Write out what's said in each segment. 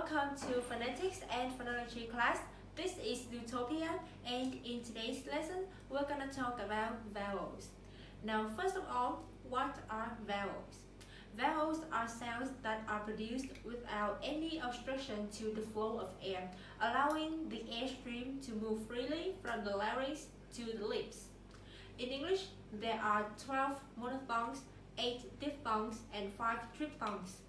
Welcome to Phonetics and Phonology class. This is Zootopia, and in today's lesson, we're gonna talk about vowels. Now, first of all, what are vowels? Vowels are sounds that are produced without any obstruction to the flow of air, allowing the air stream to move freely from the larynx to the lips. In English, there are 12 monophthongs, 8 diphthongs, and 5 triphthongs.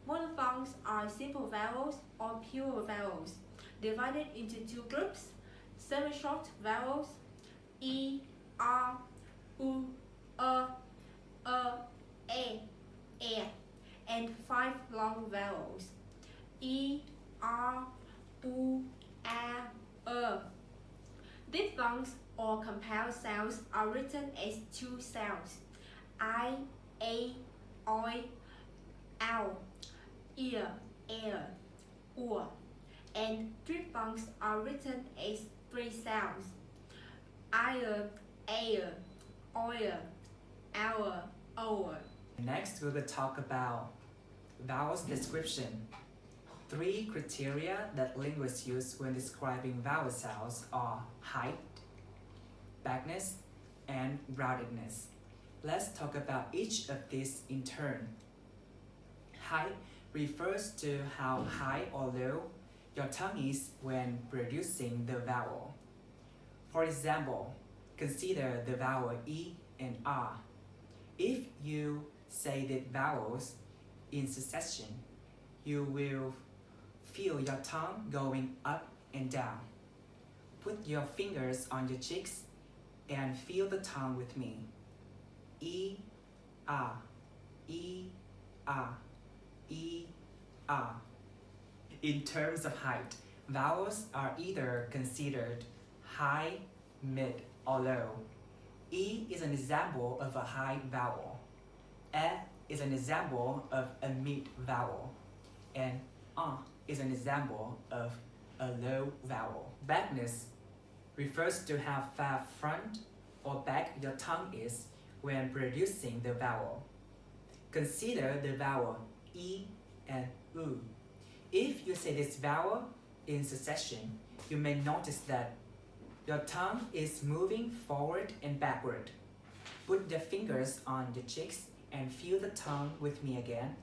Monophthongs are simple vowels or pure vowels, divided into two groups: semi-short vowels, e, r, u, e, and 5 long vowels, e, r, u, e. Diphthongs or compound sounds are written as two sounds: I, a, oi, ow, ear, air, and triphthongs are written as three sounds: air, oil, our. Next, we will talk about vowels description. 3 criteria that linguists use when describing vowel sounds are height, vagueness, and roundedness. Let's talk about each of these in turn. Height refers to how high or low your tongue is when producing the vowel. For example, consider the vowel E and R. If you say the vowels in succession, you will feel your tongue going up and down. Put your fingers on your cheeks and feel the tongue with me. E, R, E, R, E, R. In terms of height, vowels are either considered high, mid, or low. E is an example of a high vowel. E is an example of a mid vowel. And is an example of a low vowel. Vagueness refers to how far front or back your tongue is when producing the vowel. Consider the vowel E and U. If you say this vowel in succession, you may notice that your tongue is moving forward and backward. Put your fingers on your cheeks and feel the tongue with me again.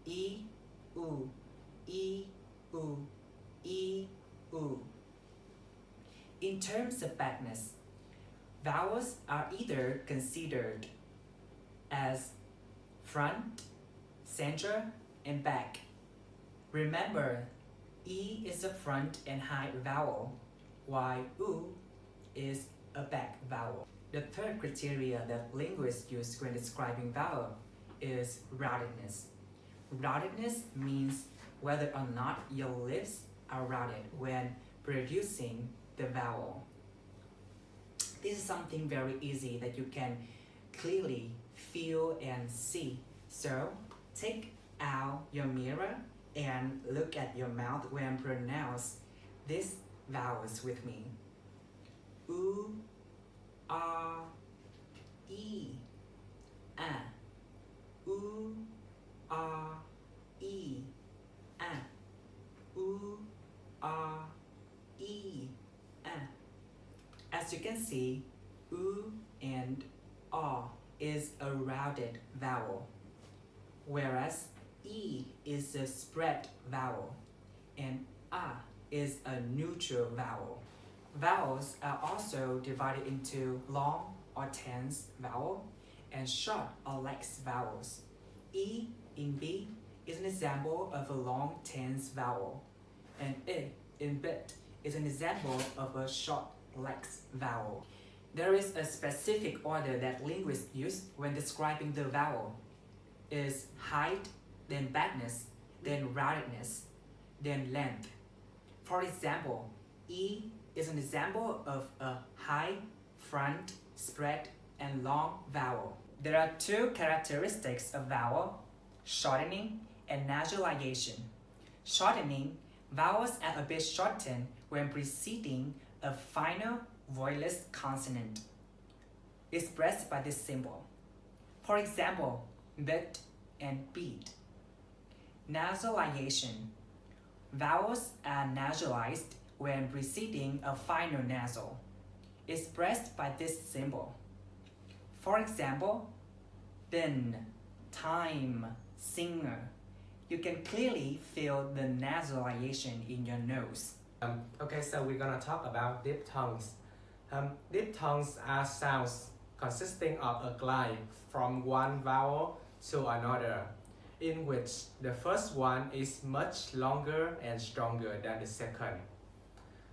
E, U, E, U, E, U. In terms of vagueness, vowels are either considered as front, center, and back. Remember, E is a front and high vowel, while U is a back vowel. The third criteria that linguists use when describing vowel is roundedness. Roundedness means whether or not your lips are rounded when producing the vowel. This is something very easy that you can clearly feel and see. So take out your mirror and look at your mouth when pronounce these vowels with me. U, R, E, A. U, R, E, A. U, R, E, A. As you can see, U and R is a rounded vowel, whereas E is a spread vowel and A is a neutral vowel. Vowels are also divided into long or tense vowel and short or lax vowels. E in B is an example of a long tense vowel, and I in bit is an example of a short lax vowel. There is a specific order that linguists use when describing the vowel. Is height, then vagueness, then roundedness, then length. For example, E is an example of a high, front, spread, and long vowel. There are 2 characteristics of vowel: shortening and nasalization. Shortening, vowels are a bit shortened when preceding a final voiceless consonant, expressed by this symbol. For example, bit and beat. Nasalization. Vowels are nasalized when preceding a final nasal, expressed by this symbol. For example, din, time, singer. You can clearly feel the nasalization in your nose. Okay, so we're gonna talk about diphthongs. Diphthongs are sounds consisting of a glide from one vowel to another, in which the first one is much longer and stronger than the second.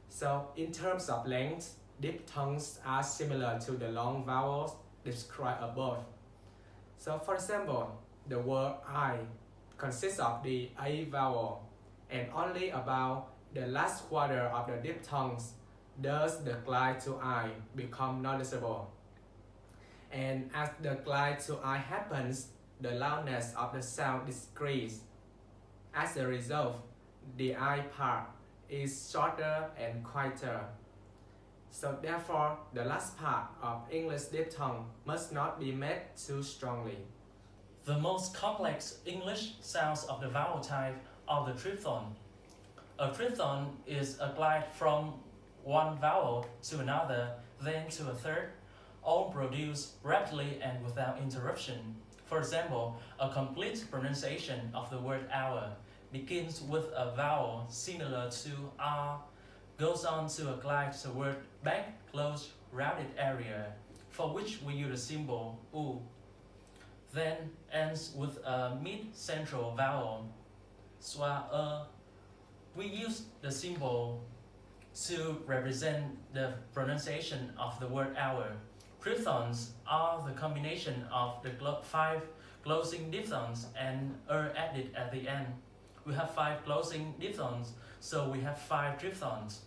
So, in terms of length, diphthongs are similar to the long vowels described above. So, for example, the word I consists of the A vowel, and only about the last quarter of the diphthongs does the glide to I become noticeable. And as the glide to I happens, the loudness of the sound decreases. As a result, the I part is shorter and quieter. So therefore, the last part of English diphthong must not be made too strongly. The most complex English sounds of the vowel type are the triphthong. A triphthong is a glide from one vowel to another, then to a third, all produced rapidly and without interruption. For example, a complete pronunciation of the word hour begins with a vowel similar to R, goes on to a glide toward back close rounded area, for which we use the symbol U, then ends with a mid-central vowel, schwa. We use the symbol to represent the pronunciation of the word hour. Triphthongs are the combination of the 5 closing diphthongs and added at the end. We have 5 closing diphthongs, so we have 5 triphthongs.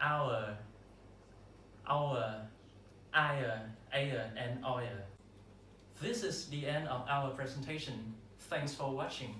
Hour, ire, and oyer. This is the end of our presentation. Thanks for watching.